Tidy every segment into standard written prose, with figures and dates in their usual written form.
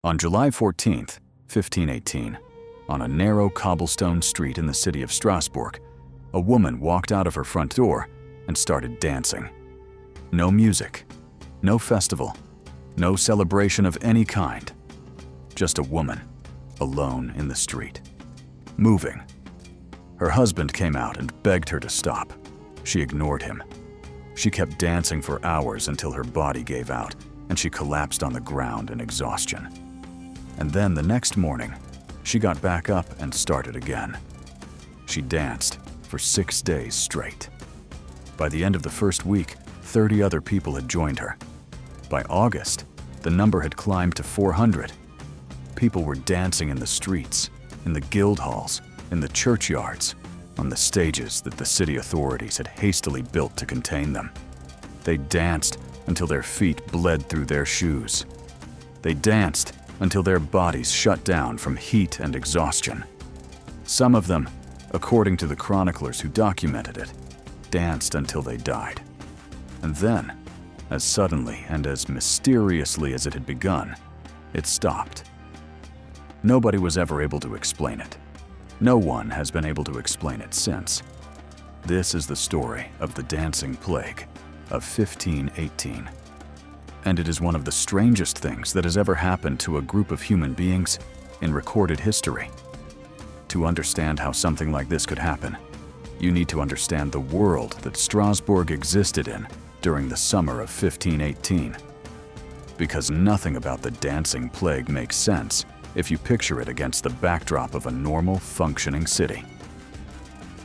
On July 14th, 1518, on a narrow cobblestone street in the city of Strasbourg, a woman walked out of her front door and started dancing. No music, no festival, no celebration of any kind. Just a woman, alone in the street, moving. Her husband came out and begged her to stop. She ignored him. She kept dancing for hours until her body gave out and she collapsed on the ground in exhaustion. And then the next morning, she got back up and started again. She danced for 6 days straight. By the end of the first week, 30 other people had joined her. By August, the number had climbed to 400. People were dancing in the streets, in the guild halls, in the churchyards, on the stages that the city authorities had hastily built to contain them. They danced until their feet bled through their shoes. They danced until their bodies shut down from heat and exhaustion. Some of them, according to the chroniclers who documented it, danced until they died. And then, as suddenly and as mysteriously as it had begun, it stopped. Nobody was ever able to explain it. No one has been able to explain it since. This is the story of the dancing plague of 1518. And it is one of the strangest things that has ever happened to a group of human beings in recorded history. To understand how something like this could happen, you need to understand the world that Strasbourg existed in during the summer of 1518. Because nothing about the dancing plague makes sense if you picture it against the backdrop of a normal, functioning city.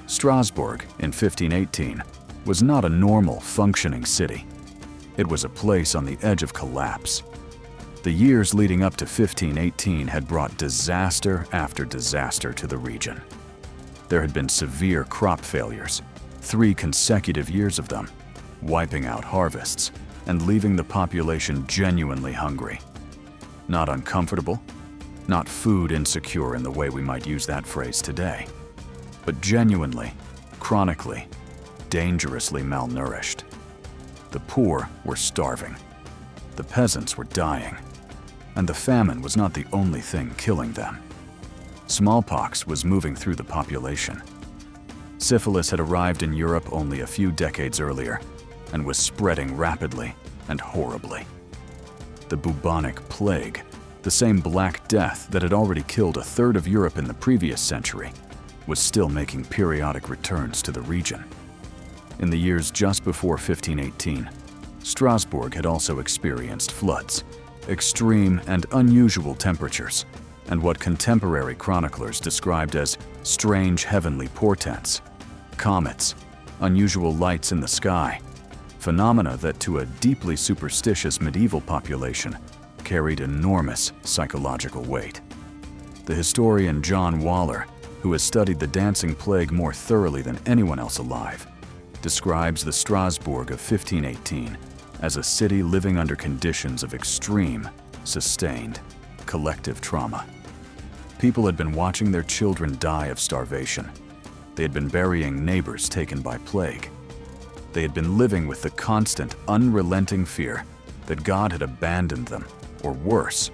Strasbourg in 1518 was not a normal, functioning city. It was a place on the edge of collapse. The years leading up to 1518 had brought disaster after disaster to the region. There had been severe crop failures, 3 consecutive years of them, wiping out harvests and leaving the population genuinely hungry. Not uncomfortable, not food insecure in the way we might use that phrase today, but genuinely, chronically, dangerously malnourished. The poor were starving. The peasants were dying. And the famine was not the only thing killing them. Smallpox was moving through the population. Syphilis had arrived in Europe only a few decades earlier and was spreading rapidly and horribly. The bubonic plague, the same Black Death that had already killed a third of Europe in the previous century, was still making periodic returns to the region. In the years just before 1518, Strasbourg had also experienced floods, extreme and unusual temperatures, and what contemporary chroniclers described as strange heavenly portents, comets, unusual lights in the sky, phenomena that to a deeply superstitious medieval population carried enormous psychological weight. The historian John Waller, who has studied the dancing plague more thoroughly than anyone else alive, describes the Strasbourg of 1518 as a city living under conditions of extreme, sustained, collective trauma. People had been watching their children die of starvation. They had been burying neighbors taken by plague. They had been living with the constant, unrelenting fear that God had abandoned them, or worse,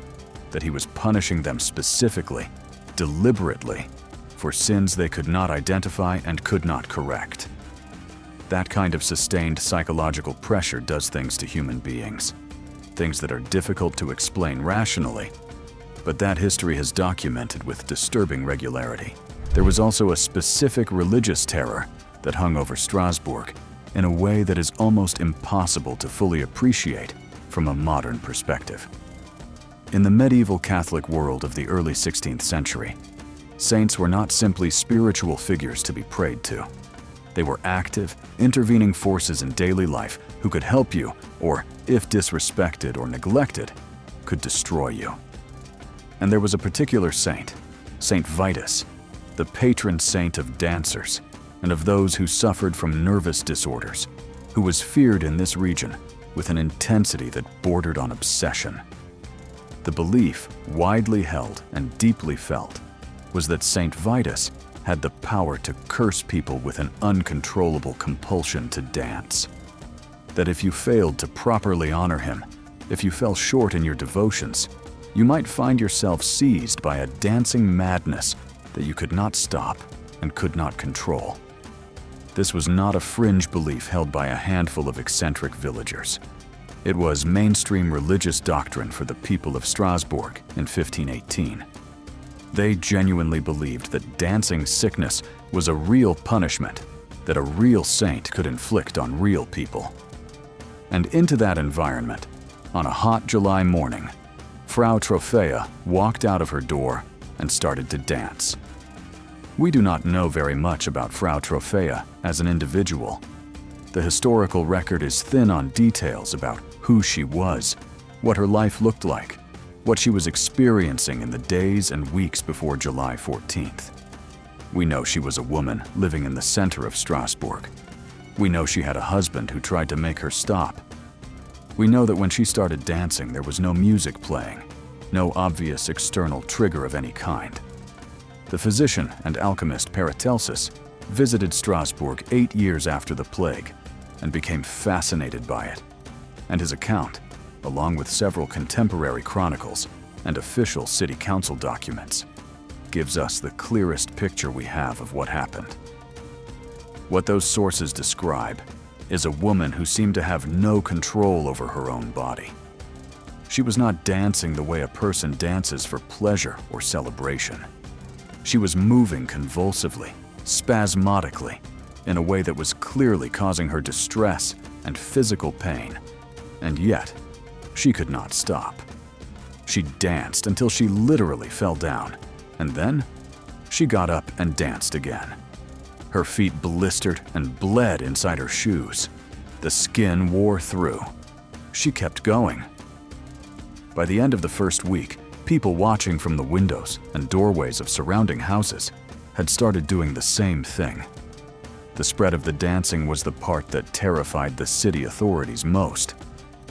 that He was punishing them specifically, deliberately, for sins they could not identify and could not correct. That kind of sustained psychological pressure does things to human beings, things that are difficult to explain rationally, but that history has documented with disturbing regularity. There was also a specific religious terror that hung over Strasbourg in a way that is almost impossible to fully appreciate from a modern perspective. In the medieval Catholic world of the early 16th century, saints were not simply spiritual figures to be prayed to. They were active, intervening forces in daily life who could help you, or, if disrespected or neglected, could destroy you. And there was a particular saint, Saint Vitus, the patron saint of dancers and of those who suffered from nervous disorders, who was feared in this region with an intensity that bordered on obsession. The belief, widely held and deeply felt, was that Saint Vitus had the power to curse people with an uncontrollable compulsion to dance. That if you failed to properly honor him, if you fell short in your devotions, you might find yourself seized by a dancing madness that you could not stop and could not control. This was not a fringe belief held by a handful of eccentric villagers. It was mainstream religious doctrine for the people of Strasbourg in 1518. They genuinely believed that dancing sickness was a real punishment that a real saint could inflict on real people. And into that environment, on a hot July morning, Frau Trophäa walked out of her door and started to dance. We do not know very much about Frau Trophäa as an individual. The historical record is thin on details about who she was, what her life looked like, what she was experiencing in the days and weeks before July 14th. We know she was a woman living in the center of Strasbourg. We know she had a husband who tried to make her stop. We know that when she started dancing, there was no music playing, no obvious external trigger of any kind. The physician and alchemist Paracelsus visited Strasbourg 8 years after the plague and became fascinated by it. And his account, along with several contemporary chronicles and official city council documents, gives us the clearest picture we have of what happened. What those sources describe is a woman who seemed to have no control over her own body. She was not dancing the way a person dances for pleasure or celebration. She was moving convulsively, spasmodically, in a way that was clearly causing her distress and physical pain. And yet, she could not stop. She danced until she literally fell down, and then she got up and danced again. Her feet blistered and bled inside her shoes. The skin wore through. She kept going. By the end of the first week, people watching from the windows and doorways of surrounding houses had started doing the same thing. The spread of the dancing was the part that terrified the city authorities most,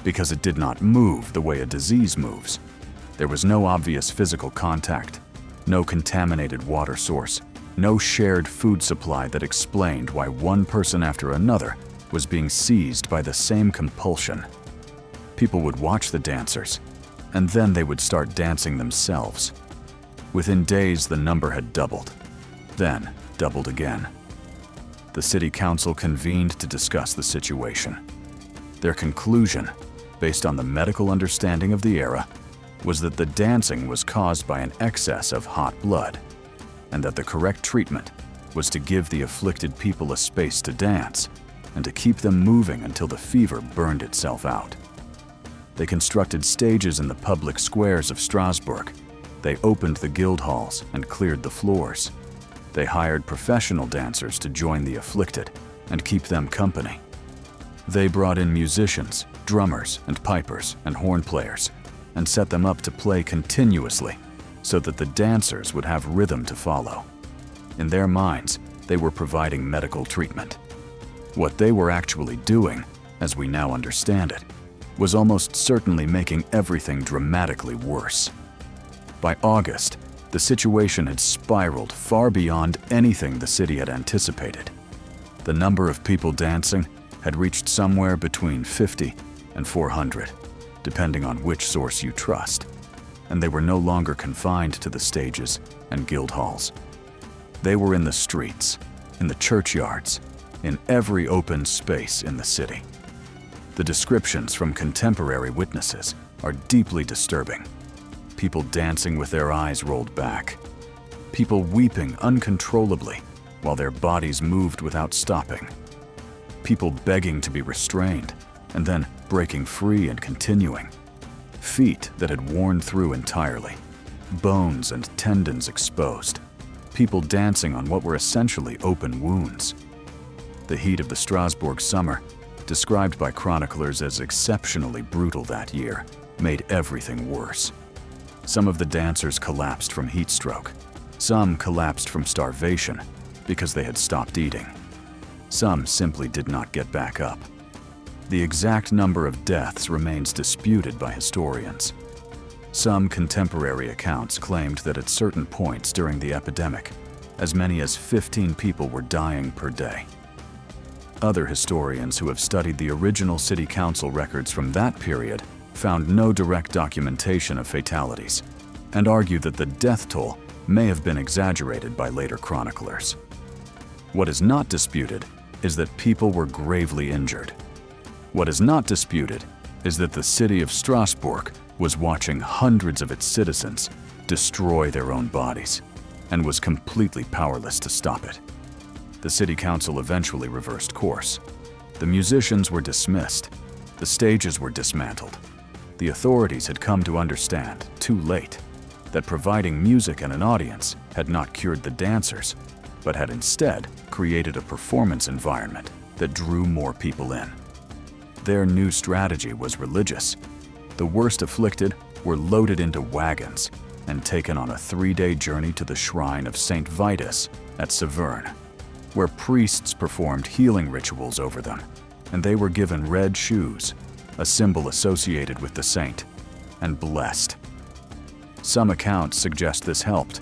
because it did not move the way a disease moves. There was no obvious physical contact, no contaminated water source, no shared food supply that explained why one person after another was being seized by the same compulsion. People would watch the dancers, and then they would start dancing themselves. Within days, the number had doubled, then doubled again. The city council convened to discuss the situation. Their conclusion, based on the medical understanding of the era, was that the dancing was caused by an excess of hot blood, and that the correct treatment was to give the afflicted people a space to dance and to keep them moving until the fever burned itself out. They constructed stages in the public squares of Strasbourg. They opened the guild halls and cleared the floors. They hired professional dancers to join the afflicted and keep them company. They brought in musicians, drummers and pipers and horn players and set them up to play continuously so that the dancers would have rhythm to follow. In their minds, they were providing medical treatment. What they were actually doing, as we now understand it, was almost certainly making everything dramatically worse. By August, the situation had spiraled far beyond anything the city had anticipated. The number of people dancing had reached somewhere between 50 and 400, depending on which source you trust, and they were no longer confined to the stages and guild halls. They were in the streets, in the churchyards, in every open space in the city. The descriptions from contemporary witnesses are deeply disturbing. People dancing with their eyes rolled back. People weeping uncontrollably while their bodies moved without stopping. People begging to be restrained and then breaking free and continuing. Feet that had worn through entirely. Bones and tendons exposed. People dancing on what were essentially open wounds. The heat of the Strasbourg summer, described by chroniclers as exceptionally brutal that year, made everything worse. Some of the dancers collapsed from heatstroke. Some collapsed from starvation because they had stopped eating. Some simply did not get back up. The exact number of deaths remains disputed by historians. Some contemporary accounts claimed that at certain points during the epidemic, as many as 15 people were dying per day. Other historians who have studied the original city council records from that period found no direct documentation of fatalities and argue that the death toll may have been exaggerated by later chroniclers. What is not disputed is that people were gravely injured. What is not disputed is that the city of Strasbourg was watching hundreds of its citizens destroy their own bodies and was completely powerless to stop it. The city council eventually reversed course. The musicians were dismissed. The stages were dismantled. The authorities had come to understand, too late, that providing music and an audience had not cured the dancers, but had instead created a performance environment that drew more people in. Their new strategy was religious. The worst afflicted were loaded into wagons and taken on a 3-day journey to the shrine of Saint Vitus at Saverne, where priests performed healing rituals over them, and they were given red shoes, a symbol associated with the saint, and blessed. Some accounts suggest this helped.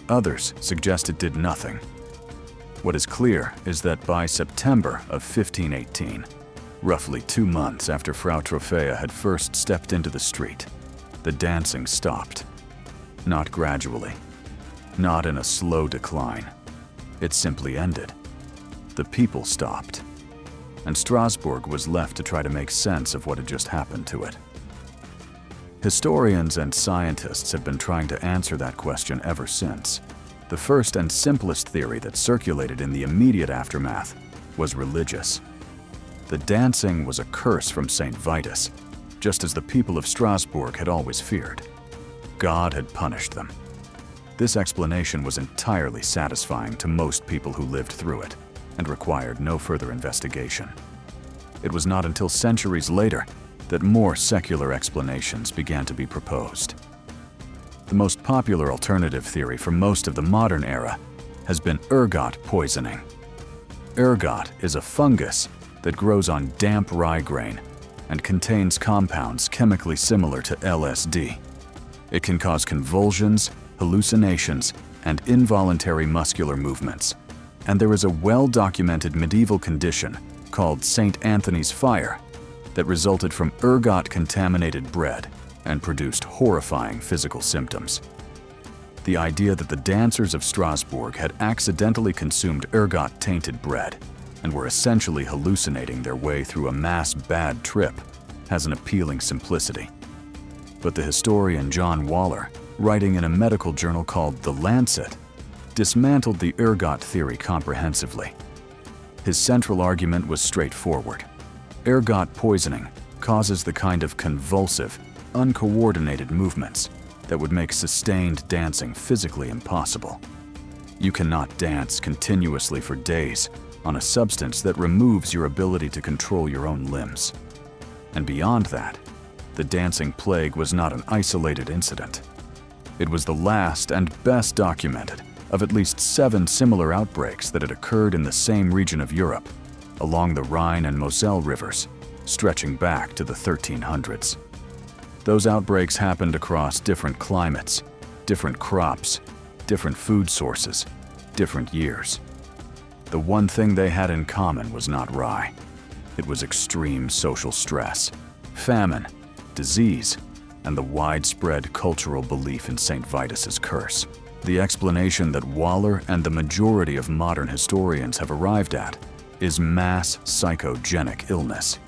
Others suggest it did nothing. What is clear is that by September of 1518, roughly 2 months after Frau Trophea had first stepped into the street, the dancing stopped. Not gradually, not in a slow decline. It simply ended. The people stopped, and Strasbourg was left to try to make sense of what had just happened to it. Historians and scientists have been trying to answer that question ever since. The first and simplest theory that circulated in the immediate aftermath was religious. The dancing was a curse from Saint Vitus, just as the people of Strasbourg had always feared. God had punished them. This explanation was entirely satisfying to most people who lived through it and required no further investigation. It was not until centuries later that more secular explanations began to be proposed. The most popular alternative theory for most of the modern era has been ergot poisoning. Ergot is a fungus that grows on damp rye grain and contains compounds chemically similar to LSD. It can cause convulsions, hallucinations, and involuntary muscular movements. And there is a well-documented medieval condition called St. Anthony's fire that resulted from ergot-contaminated bread and produced horrifying physical symptoms. The idea that the dancers of Strasbourg had accidentally consumed ergot-tainted bread and were essentially hallucinating their way through a mass bad trip has an appealing simplicity. But the historian John Waller, writing in a medical journal called The Lancet, dismantled the ergot theory comprehensively. His central argument was straightforward. Ergot poisoning causes the kind of convulsive, uncoordinated movements that would make sustained dancing physically impossible. You cannot dance continuously for days on a substance that removes your ability to control your own limbs. And beyond that, the dancing plague was not an isolated incident. It was the last and best documented of at least 7 similar outbreaks that had occurred in the same region of Europe, along the Rhine and Moselle rivers, stretching back to the 1300s. Those outbreaks happened across different climates, different crops, different food sources, different years. The one thing they had in common was not rye. It was extreme social stress, famine, disease, and the widespread cultural belief in St. Vitus's curse. The explanation that Waller and the majority of modern historians have arrived at is mass psychogenic illness.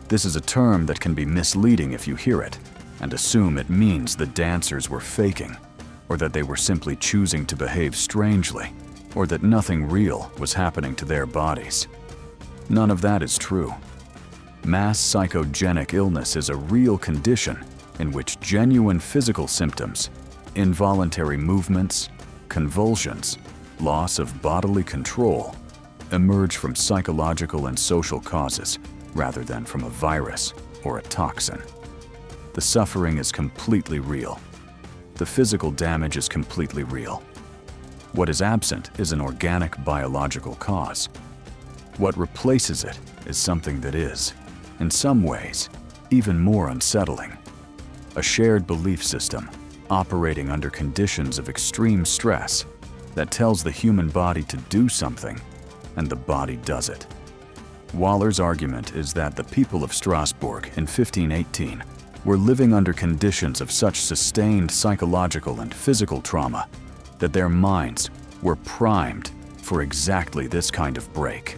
This is a term that can be misleading if you hear it and assume it means the dancers were faking, or that they were simply choosing to behave strangely, or that nothing real was happening to their bodies. None of that is true. Mass psychogenic illness is a real condition in which genuine physical symptoms, involuntary movements, convulsions, loss of bodily control, emerge from psychological and social causes rather than from a virus or a toxin. The suffering is completely real. The physical damage is completely real. What is absent is an organic biological cause. What replaces it is something that is, in some ways, even more unsettling. A shared belief system operating under conditions of extreme stress that tells the human body to do something, and the body does it. Waller's argument is that the people of Strasbourg in 1518 were living under conditions of such sustained psychological and physical trauma that their minds were primed for exactly this kind of break.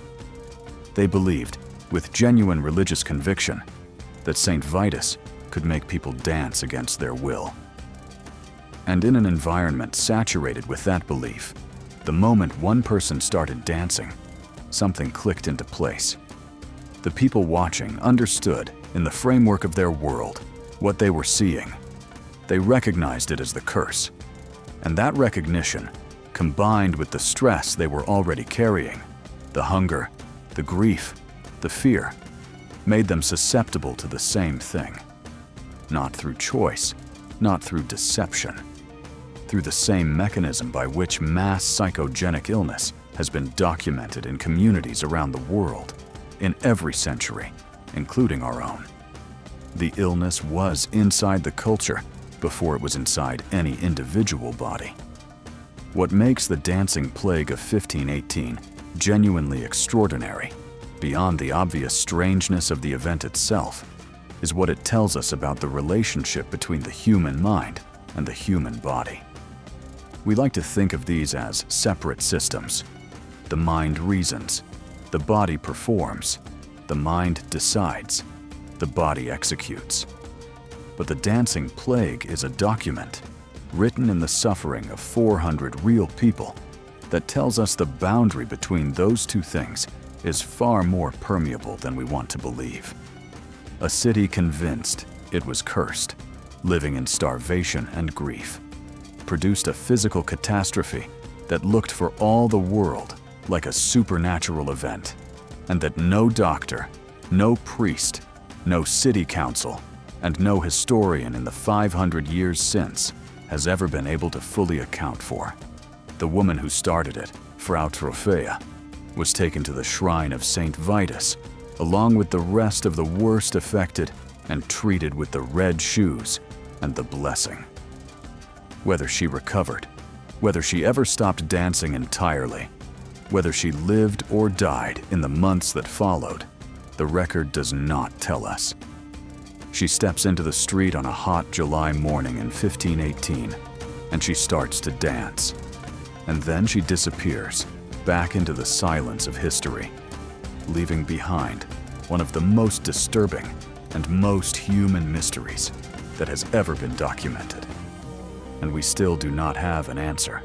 They believed, with genuine religious conviction, that St. Vitus could make people dance against their will. And in an environment saturated with that belief, the moment one person started dancing, something clicked into place. The people watching understood, in the framework of their world, what they were seeing. They recognized it as the curse. And that recognition, combined with the stress they were already carrying, the hunger, the grief, the fear, made them susceptible to the same thing. Not through choice, not through deception, through the same mechanism by which mass psychogenic illness has been documented in communities around the world, in every century, including our own. The illness was inside the culture before it was inside any individual body. What makes the dancing plague of 1518 genuinely extraordinary, beyond the obvious strangeness of the event itself, is what it tells us about the relationship between the human mind and the human body. We like to think of these as separate systems. The mind reasons, the body performs, the mind decides, the body executes. But the dancing plague is a document, written in the suffering of 400 real people, that tells us the boundary between those two things is far more permeable than we want to believe. A city convinced it was cursed, living in starvation and grief, produced a physical catastrophe that looked for all the world like a supernatural event, and that no doctor, no priest, no city council, and no historian in the 500 years since has ever been able to fully account for. The woman who started it, Frau Trophea, was taken to the shrine of St. Vitus, along with the rest of the worst affected, and treated with the red shoes and the blessing. Whether she recovered, whether she ever stopped dancing entirely, whether she lived or died in the months that followed, the record does not tell us. She steps into the street on a hot July morning in 1518, and she starts to dance. And then she disappears back into the silence of history, leaving behind one of the most disturbing and most human mysteries that has ever been documented. And we still do not have an answer.